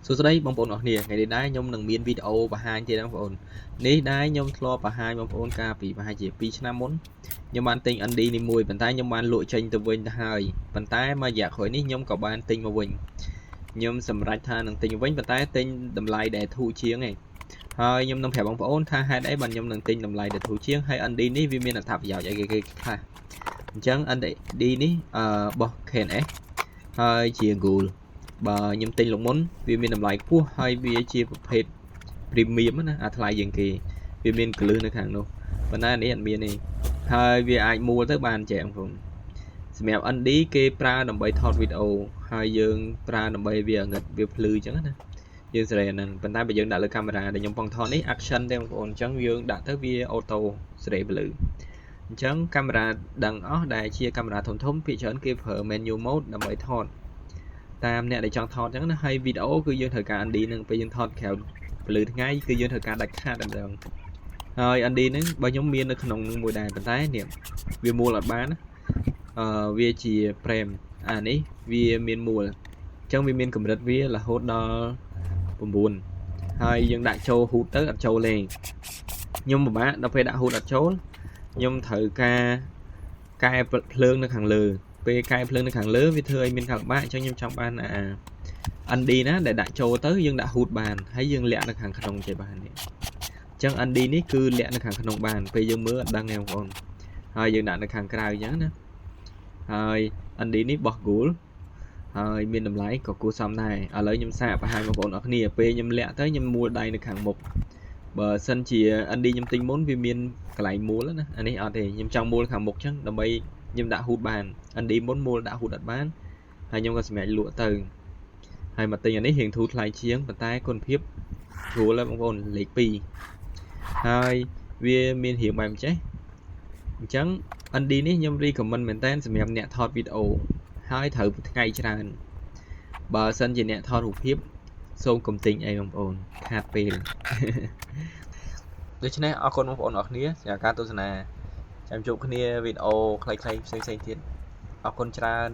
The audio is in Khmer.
សួស្តីបងប្អូនអរគ្នាថ្ងៃនេះដែរខ្ញុំនឹងមានវីដេអូបង្ហាញទៀតបងប្អូននេះដែរខ្ញុំធ្លាប់បង្ហាញបងប្អូនកាលពីប្រហែលជា2ឆ្នាំមុនខ្ញុំបានទិញ ND នេះមួយប៉ុន្តែខ្ញុំបានលក់ចេញទៅវិញទៅហើយប៉ុន្តែមករយៈក្រោយនេះខ្ញុំក៏បានទិញមកវិញខ្ញុំសម្រេចថានឹងទិញវិញប៉ុន្តែទិញតម្លៃដែលធូរជាងឯងហើយខ្ញុំនឹងប្រាប់បងប្អូនថាហេតុអីបានខ្ញុំនឹងទិញតម្លៃដែលធូរជាងហើយ ND នេះវាមានអត្ថប្រយោជន៍អីគេខ្លះអញ្ចឹង ND នេះរបស់ KNS ហើយជា Gold បើខ្ញុំទិញលោកមុនវាមានតម្លៃខ្ពស់ហើយវាជាប្រភេទ premium ណាអាថ្លៃជាងគេវាមានកលឹះនៅខាងនោះប៉ុន្តែនេះអត់មានទេហើយវាអាចមួលទៅបានចែកបងប្អូនសម្រាប់ ND គេប្រើដើម្បីថតវីដេអូហើយយើងប្រើដើម្បីវាងឹតវាភ្លឺអញ្ចឹងណាយើងសេរីអាហ្នឹងប៉ុន្តែបើយើងដាក់លើកាមេរ៉ាដែលខ្ញុំបងថតនេះ action ទេបងប្អូនអញ្ចឹងយើងដាក់ទៅវា auto សេរីភ្លឺអញ្ចឹងកាមេរ៉ាដឹងអស់ដែលជាកាមេរ៉ាធំភាគច្រើនគេប្រើ manual mode ដើម្បីថតតាមអ្នកដែលចង់ថតអញ្ចឹងណាហើយវីដេអូគឺយើងត្រូវការ ND នឹងពេលយើងថតក្រៅពលឺថ្ងៃគឺយើងត្រូវការដាច់ខាតតែម្ដងហើយ ND ហ្នឹងបើខ្ញុំមាននៅក្នុងនឹងមួយដែរប៉ុន្តែនេះវាមួលអត់បានវាជា frame អានេះវាមានមួលអញ្ចឹងវាមានកម្រិតវារហូតដល់9ហើយយើងដាក់ចូលហ៊ូតទៅអត់ចូលលេងខ្ញុំពិបាកដល់ពេលដាក់ហ៊ូតអត់ចូលខ្ញុំត្រូវការកែភ្លើងនៅខាងលើពេលកែភ្លើងនៅខាងលើវាធ្វើឲ្យមានការលំបាកអញ្ចឹងខ្ញុំចង់បានND ណាដែលដាក់ចូលទៅយើងដាក់ហ៊ូតបានហើយយើងលាក់នៅខាងក្នុងចេះបាននេះអញ្ចឹង ND នេះគឺលាក់នៅខាងក្នុងបានពេលយើងមើលអត់ដឹងទេបងប្អូនហើយយើងដាក់នៅខាងក្រៅអញ្ចឹងណាហើយ ND នេះបោះ Gold ហើយមានតម្លៃក៏គួរសមដែរឥឡូវខ្ញុំសាកបង្ហាញបងប្អូនអរគ្នាពេលខ្ញុំលាក់ទៅខ្ញុំមួលដៃនៅខាងមុខបើសិនជា ND ខ្ញុំទិញមុនវាមានកន្លែងមួលណាអានេះអត់ទេខ្ញុំចង់មួលខាងមុខអញ្ចឹងដើម្បីខ្ញុំដាក់ហ៊ូតបាន ND មុនមួលដាក់ហ៊ូតអត់បានហើយខ្ញុំក៏សម្រេចលក់ទៅហើយមកទិញអានេះរៀងធូរថ្លៃជាងប៉ុន្តែគុណភាពស្រួលហើយបងប្អូនលេខ2ហើយវាមានរៀងបែបចេះអញ្ចឹង ND នេះខ្ញុំ recommend មែនតើសម្រាប់អ្នកថតវីដេអូហើយត្រូវថ្ងៃច្រើនបើសិនជាអ្នកថតរូបភាពសូមកុំទិញអីបងប្អូនខាតពេលដូច្នេះអរគុណបងប្អូនអរគ្នាសម្រាប់ការទស្សនាចាំជួបគ្នាវីដេអូខ្លីៗផ្សេងៗទៀតអរគុណច្រើន